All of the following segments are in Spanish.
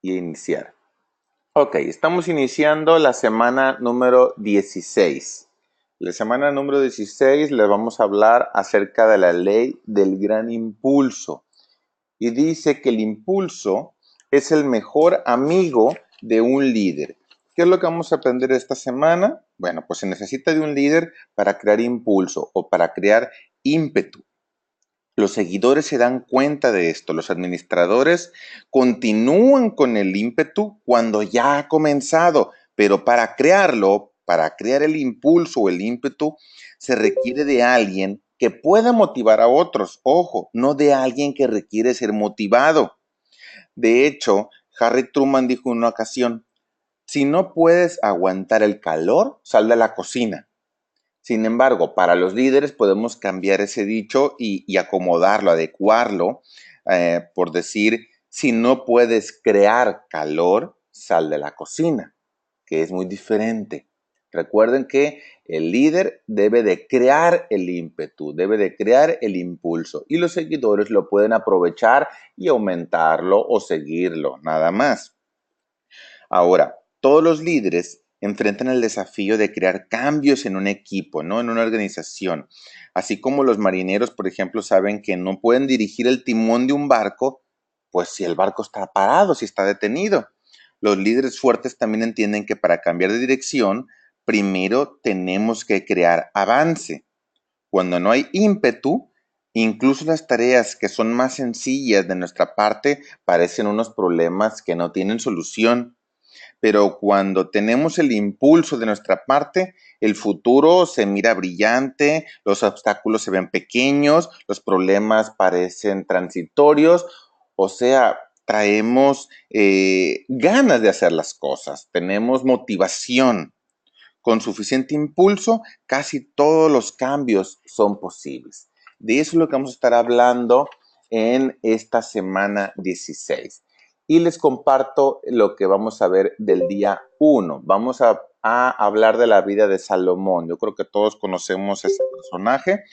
y iniciar. Ok, estamos iniciando la semana número 16. La semana número 16 les vamos a hablar acerca de la ley del gran impulso. Y dice que el impulso es el mejor amigo de un líder. ¿Qué es lo que vamos a aprender esta semana? Bueno, pues se necesita de un líder para crear impulso o para crear ímpetu. Los seguidores se dan cuenta de esto. Los administradores continúan con el ímpetu cuando ya ha comenzado, pero para crearlo, para crear el impulso o el ímpetu, se requiere de alguien que pueda motivar a otros. Ojo, no de alguien que requiere ser motivado. De hecho, Harry Truman dijo en una ocasión, si no puedes aguantar el calor, sal de la cocina. Sin embargo, para los líderes podemos cambiar ese dicho y acomodarlo, adecuarlo, por decir, si no puedes crear calor, sal de la cocina, que es muy diferente. Recuerden que el líder debe de crear el ímpetu, debe de crear el impulso y los seguidores lo pueden aprovechar y aumentarlo o seguirlo, nada más. Ahora, todos los líderes enfrentan el desafío de crear cambios en un equipo, ¿no? En una organización. Así como los marineros, por ejemplo, saben que no pueden dirigir el timón de un barco, pues si el barco está parado, si está detenido. Los líderes fuertes también entienden que para cambiar de dirección, primero tenemos que crear avance. Cuando no hay ímpetu, incluso las tareas que son más sencillas de nuestra parte parecen unos problemas que no tienen solución. Pero cuando tenemos el impulso de nuestra parte, el futuro se mira brillante, los obstáculos se ven pequeños, los problemas parecen transitorios, o sea, traemos ganas de hacer las cosas, tenemos motivación. Con suficiente impulso, casi todos los cambios son posibles. De eso es lo que vamos a estar hablando en esta semana 16. Y les comparto lo que vamos a ver del día 1. Vamos a hablar de la vida de Salomón. Yo creo que todos conocemos ese personaje.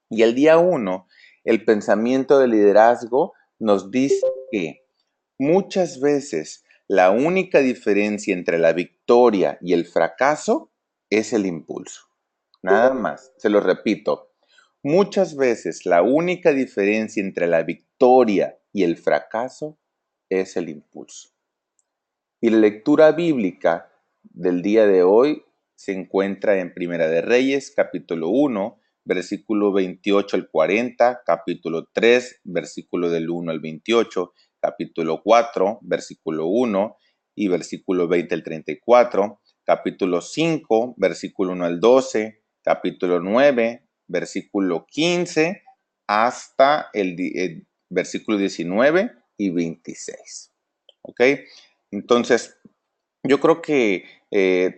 Y el día 1, el pensamiento de liderazgo nos dice que muchas veces la única diferencia entre la victoria y el fracaso es el impulso. Nada más, se lo repito. Muchas veces la única diferencia entre la victoria y el fracaso es el impulso. Y la lectura bíblica del día de hoy se encuentra en Primera de Reyes, capítulo 1, versículo 28 al 40, capítulo 3, versículo del 1 al 28, capítulo 4, versículo 1 y versículo 20 al 34, capítulo 5, versículo 1 al 12, capítulo 9, versículo 15 hasta el versículo 19 y 26. ¿Ok? Entonces, yo creo que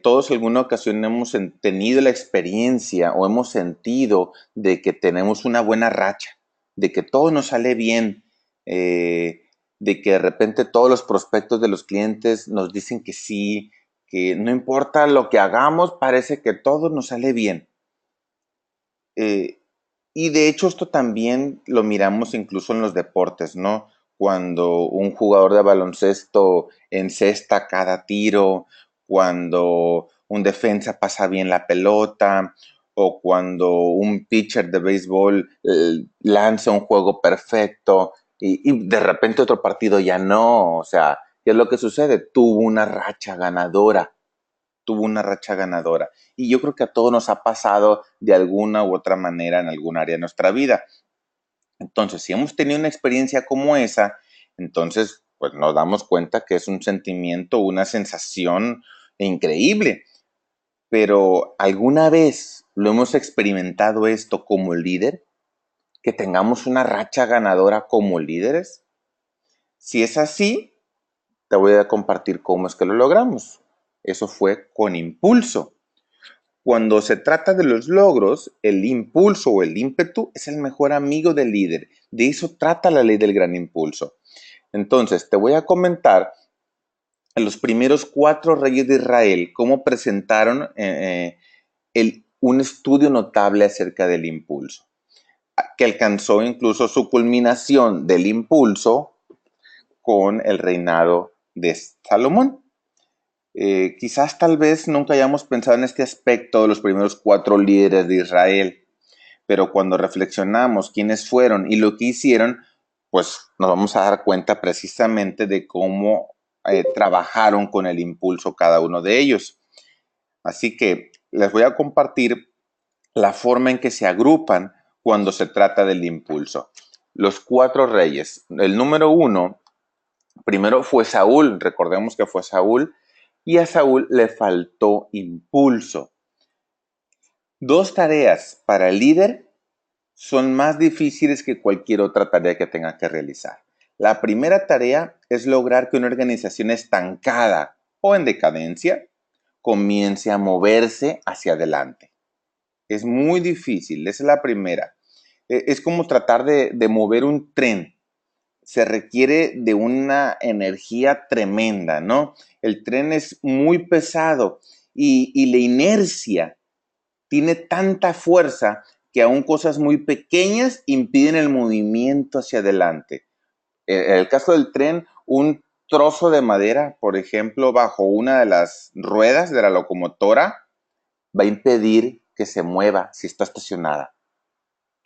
todos en alguna ocasión hemos tenido la experiencia o hemos sentido de que tenemos una buena racha, de que todo nos sale bien, de que de repente todos los prospectos de los clientes nos dicen que sí, que no importa lo que hagamos, parece que todo nos sale bien. Y de hecho esto también lo miramos incluso en los deportes, ¿no? Cuando un jugador de baloncesto encesta cada tiro, cuando un defensa pasa bien la pelota, o cuando un pitcher de béisbol lanza un juego perfecto y de repente otro partido ya no. O sea, ¿qué es lo que sucede? Tuvo una racha ganadora. Y yo creo que a todos nos ha pasado de alguna u otra manera en algún área de nuestra vida. Entonces, si hemos tenido una experiencia como esa, entonces pues nos damos cuenta que es un sentimiento, una sensación increíble. Pero ¿alguna vez lo hemos experimentado esto como líder? ¿Que tengamos una racha ganadora como líderes? Si es así, te voy a compartir cómo es que lo logramos. Eso fue con impulso. Cuando se trata de los logros, el impulso o el ímpetu es el mejor amigo del líder. De eso trata la ley del gran impulso. Entonces, te voy a comentar a los primeros 4 reyes de Israel cómo presentaron un estudio notable acerca del impulso, que alcanzó incluso su culminación del impulso con el reinado de Salomón. Quizás tal vez nunca hayamos pensado en este aspecto de los primeros 4 líderes de Israel, pero cuando reflexionamos quiénes fueron y lo que hicieron, pues nos vamos a dar cuenta precisamente de cómo trabajaron con el impulso cada uno de ellos. Así que les voy a compartir la forma en que se agrupan cuando se trata del impulso. Los 4 reyes. El número 1, primero fue Saúl, recordemos que fue Saúl, y a Saúl le faltó impulso. 2 tareas para el líder son más difíciles que cualquier otra tarea que tenga que realizar. La primera tarea es lograr que una organización estancada o en decadencia comience a moverse hacia adelante. Es muy difícil, esa es la primera. Es como tratar de mover un tren. Se requiere de una energía tremenda, ¿no? El tren es muy pesado y la inercia tiene tanta fuerza que aún cosas muy pequeñas impiden el movimiento hacia adelante. En el caso del tren, un trozo de madera, por ejemplo, bajo una de las ruedas de la locomotora, va a impedir que se mueva si está estacionada.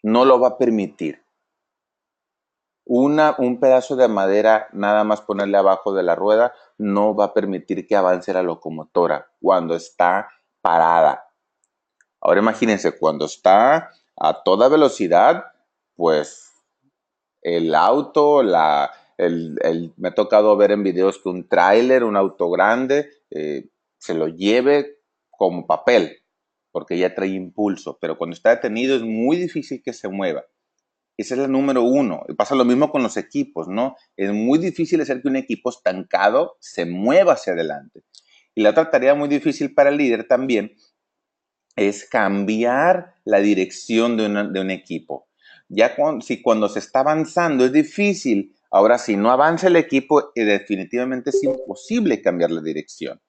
No lo va a permitir. Un pedazo de madera, nada más ponerle abajo de la rueda, no va a permitir que avance la locomotora cuando está parada. Ahora imagínense, cuando está a toda velocidad, pues el auto, me ha tocado ver en videos que un tráiler, un auto grande, se lo lleve como papel, porque ya trae impulso, pero cuando está detenido es muy difícil que se mueva. Esa es la número 1. Y pasa lo mismo con los equipos, ¿no? Es muy difícil hacer que un equipo estancado se mueva hacia adelante. Y la otra tarea muy difícil para el líder también es cambiar la dirección de un equipo. Ya cuando se está avanzando es difícil, ahora si no avanza el equipo, definitivamente es imposible cambiar la dirección.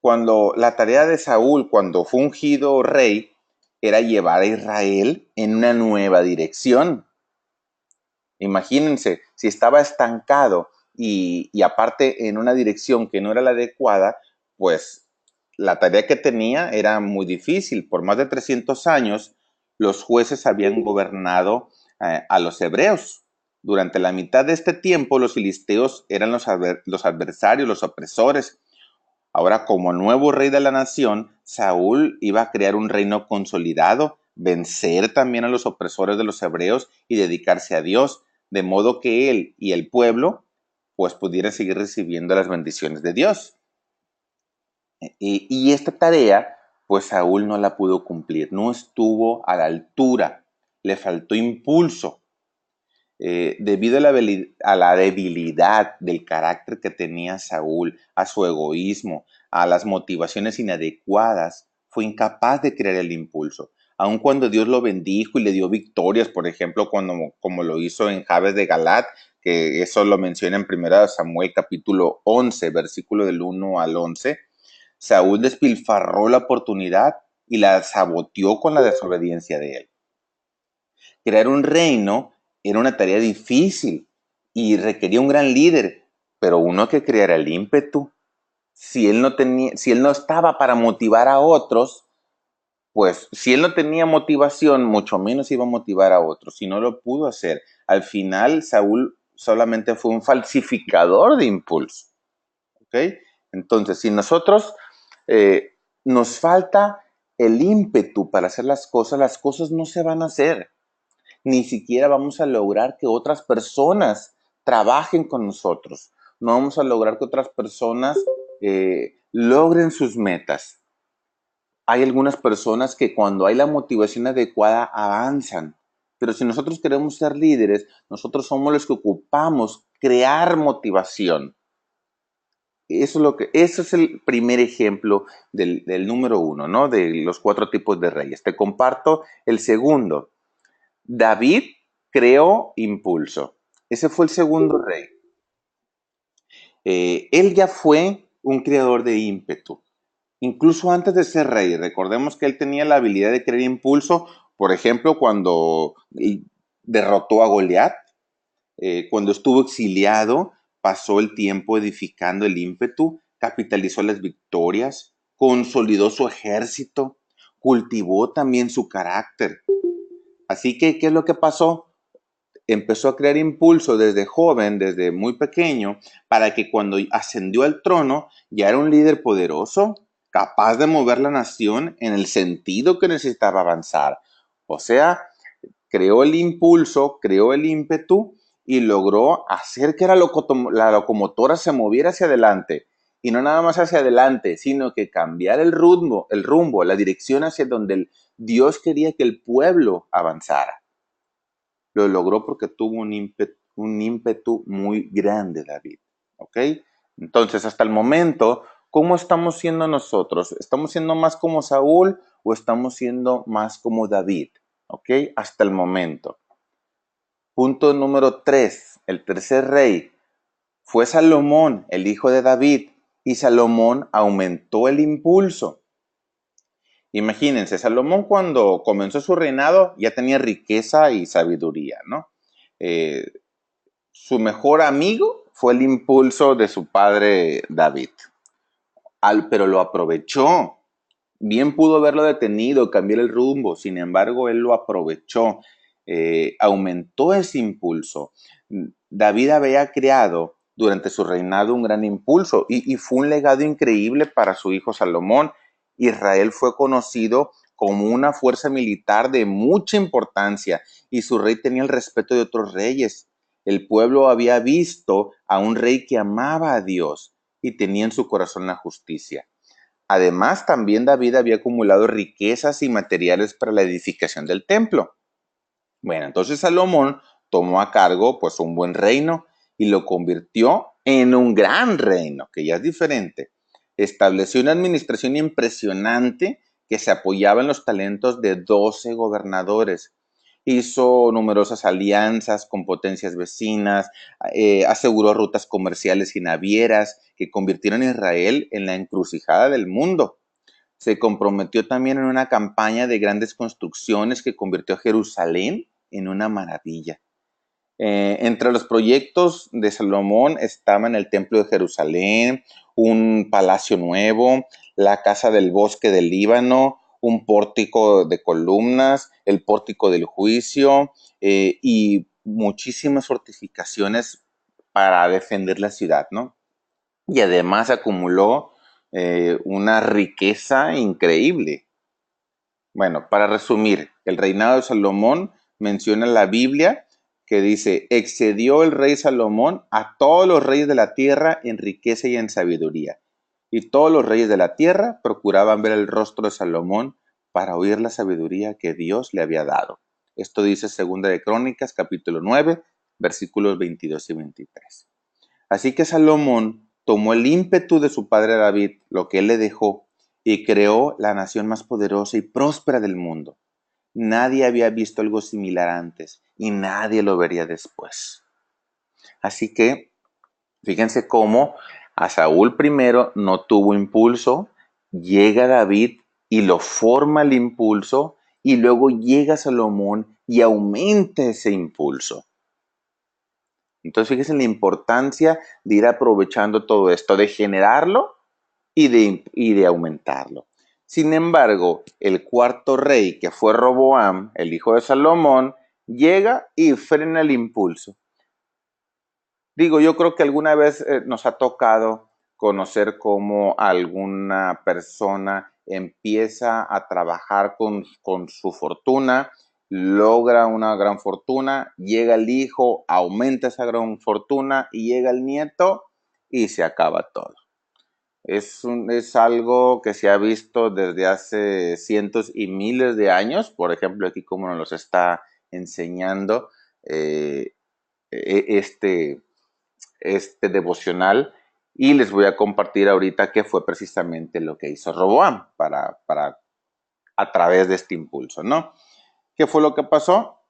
Cuando la tarea de Saúl, cuando fue ungido rey, era llevar a Israel en una nueva dirección. Imagínense, si estaba estancado y aparte en una dirección que no era la adecuada, pues la tarea que tenía era muy difícil. Por más de 300 años, los jueces habían gobernado a los hebreos. Durante la mitad de este tiempo, los filisteos eran los adversarios, los opresores. Ahora, como nuevo rey de la nación, Saúl iba a crear un reino consolidado, vencer también a los opresores de los hebreos y dedicarse a Dios, de modo que él y el pueblo pues pudieran seguir recibiendo las bendiciones de Dios. Y esta tarea, pues Saúl no la pudo cumplir, no estuvo a la altura, le faltó impulso. Debido a la debilidad del carácter que tenía Saúl, a su egoísmo, a las motivaciones inadecuadas, fue incapaz de crear el impulso. Aun cuando Dios lo bendijo y le dio victorias, por ejemplo, como lo hizo en Jabes de Galat, que eso lo menciona en 1 Samuel capítulo 11, versículo del 1 al 11, Saúl despilfarró la oportunidad y la saboteó con la desobediencia de él. Crear un reino era una tarea difícil y requería un gran líder, pero uno que creara el ímpetu. Si él no estaba para motivar a otros, pues si él no tenía motivación, mucho menos iba a motivar a otros. Y no lo pudo hacer. Al final, Saúl solamente fue un falsificador de impulso. ¿Ok? Entonces, si nosotros nos falta el ímpetu para hacer las cosas no se van a hacer. Ni siquiera vamos a lograr que otras personas trabajen con nosotros. No vamos a lograr que otras personas logren sus metas. Hay algunas personas que cuando hay la motivación adecuada avanzan. Pero si nosotros queremos ser líderes, nosotros somos los que ocupamos crear motivación. Eso es el primer ejemplo del número 1, ¿no? De los 4 tipos de reyes. Te comparto el segundo. David creó impulso. Ese fue el segundo rey. Él ya fue un creador de ímpetu. Incluso antes de ser rey, recordemos que él tenía la habilidad de crear impulso, por ejemplo, cuando derrotó a Goliat, cuando estuvo exiliado, pasó el tiempo edificando el ímpetu, capitalizó las victorias, consolidó su ejército, cultivó también su carácter. Así que, ¿qué es lo que pasó? Empezó a crear impulso desde joven, desde muy pequeño, para que cuando ascendió al trono ya era un líder poderoso, capaz de mover la nación en el sentido que necesitaba avanzar. O sea, creó el impulso, creó el ímpetu y logró hacer que la locomotora se moviera hacia adelante. Y no nada más hacia adelante, sino que cambiar el rumbo, la dirección hacia donde Dios quería que el pueblo avanzara. Lo logró porque tuvo un ímpetu muy grande, David. ¿Ok? Entonces, hasta el momento, ¿cómo estamos siendo nosotros? ¿Estamos siendo más como Saúl o estamos siendo más como David? ¿Ok? Hasta el momento. Punto número 3. El tercer rey fue Salomón, el hijo de David, y Salomón aumentó el impulso. Imagínense, Salomón cuando comenzó su reinado ya tenía riqueza y sabiduría, ¿no? Eh, su mejor amigo fue el impulso de su padre David, pero lo aprovechó. Bien pudo haberlo detenido, cambiar el rumbo, sin embargo, él lo aprovechó, aumentó ese impulso. David había creado durante su reinado un gran impulso y fue un legado increíble para su hijo Salomón. Israel fue conocido como una fuerza militar de mucha importancia y su rey tenía el respeto de otros reyes. El pueblo había visto a un rey que amaba a Dios y tenía en su corazón la justicia. Además, también David había acumulado riquezas y materiales para la edificación del templo. Bueno, entonces Salomón tomó a cargo pues un buen reino y lo convirtió en un gran reino, que ya es diferente. Estableció una administración impresionante que se apoyaba en los talentos de 12 gobernadores. Hizo numerosas alianzas con potencias vecinas, aseguró rutas comerciales y navieras que convirtieron a Israel en la encrucijada del mundo. Se comprometió también en una campaña de grandes construcciones que convirtió a Jerusalén en una maravilla. Entre los proyectos de Salomón estaban el Templo de Jerusalén, un palacio nuevo, la Casa del Bosque del Líbano, un pórtico de columnas, el pórtico del juicio y muchísimas fortificaciones para defender la ciudad, ¿no? Y además acumuló una riqueza increíble. Bueno, para resumir, el reinado de Salomón menciona la Biblia que dice, excedió el rey Salomón a todos los reyes de la tierra en riqueza y en sabiduría. Y todos los reyes de la tierra procuraban ver el rostro de Salomón para oír la sabiduría que Dios le había dado. Esto dice Segunda de Crónicas, capítulo 9, versículos 22 y 23. Así que Salomón tomó el ímpetu de su padre David, lo que él le dejó, y creó la nación más poderosa y próspera del mundo. Nadie había visto algo similar antes y nadie lo vería después. Así que fíjense cómo a Saúl primero no tuvo impulso, llega David y lo forma el impulso y luego llega Salomón y aumenta ese impulso. Entonces fíjense la importancia de ir aprovechando todo esto, de generarlo y de aumentarlo. Sin embargo, el cuarto rey, que fue Roboam, el hijo de Salomón, llega y frena el impulso. Digo, yo creo que alguna vez nos ha tocado conocer cómo alguna persona empieza a trabajar con su fortuna, logra una gran fortuna, llega el hijo, aumenta esa gran fortuna y llega el nieto y se acaba todo. Es algo que se ha visto desde hace cientos y miles de años, por ejemplo, aquí como nos los está enseñando eh, este devocional, y les voy a compartir ahorita qué fue precisamente lo que hizo Roboam a través de este impulso, ¿no? ¿Qué fue lo que pasó?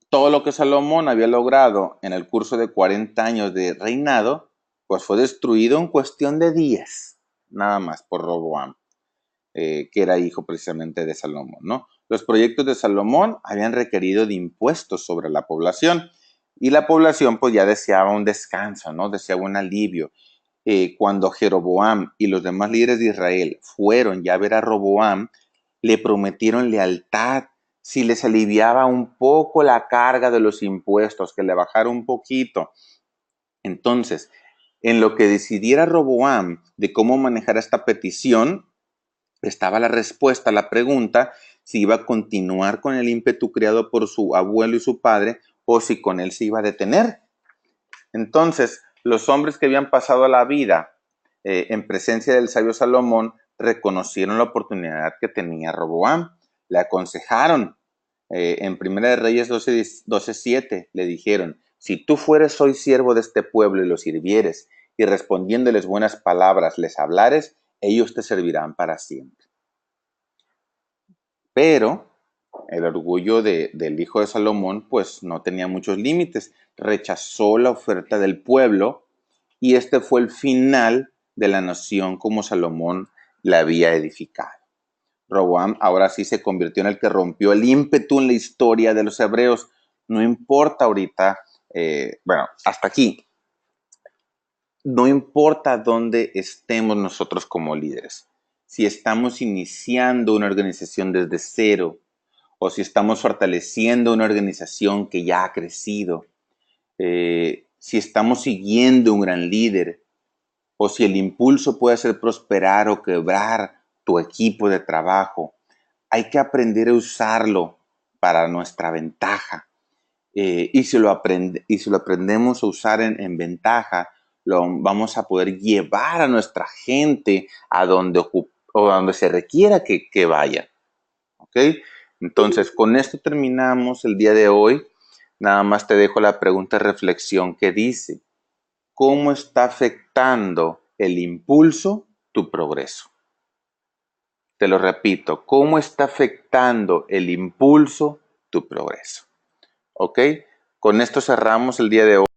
Todo lo que Salomón había logrado en el curso de 40 años de reinado, pues fue destruido en cuestión de días, nada más por Roboam, que era hijo precisamente de Salomón, ¿no? Los proyectos de Salomón habían requerido de impuestos sobre la población. Y la población pues ya deseaba un descanso, ¿no? Deseaba un alivio. Cuando Jeroboam y los demás líderes de Israel fueron ya a ver a Roboam, le prometieron lealtad si les aliviaba un poco la carga de los impuestos, que le bajara un poquito. Entonces, en lo que decidiera Roboam de cómo manejar esta petición, estaba la respuesta a la pregunta si iba a continuar con el ímpetu creado por su abuelo y su padre o si con él se iba a detener. Entonces, los hombres que habían pasado la vida en presencia del sabio Salomón reconocieron la oportunidad que tenía Roboam, le aconsejaron. En Primera de Reyes 12:7 le dijeron, si tú fueres hoy siervo de este pueblo y los sirvieres, y respondiéndoles buenas palabras les hablares, ellos te servirán para siempre. Pero el orgullo del hijo de Salomón pues no tenía muchos límites, rechazó la oferta del pueblo y este fue el final de la nación como Salomón la había edificado. Roboam ahora sí se convirtió en el que rompió el ímpetu en la historia de los hebreos. No importa ahorita, bueno, hasta aquí, no importa dónde estemos nosotros como líderes. Si estamos iniciando una organización desde cero o si estamos fortaleciendo una organización que ya ha crecido, si estamos siguiendo un gran líder o si el impulso puede hacer prosperar o quebrar tu equipo de trabajo, hay que aprender a usarlo para nuestra ventaja. Y si lo aprendemos a usar en ventaja, lo vamos a poder llevar a nuestra gente a donde se requiera que vaya. ¿Ok? Entonces, con esto terminamos el día de hoy. Nada más te dejo la pregunta de reflexión que dice, ¿cómo está afectando el impulso tu progreso? Te lo repito, ¿cómo está afectando el impulso tu progreso? ¿Ok? Con esto cerramos el día de hoy.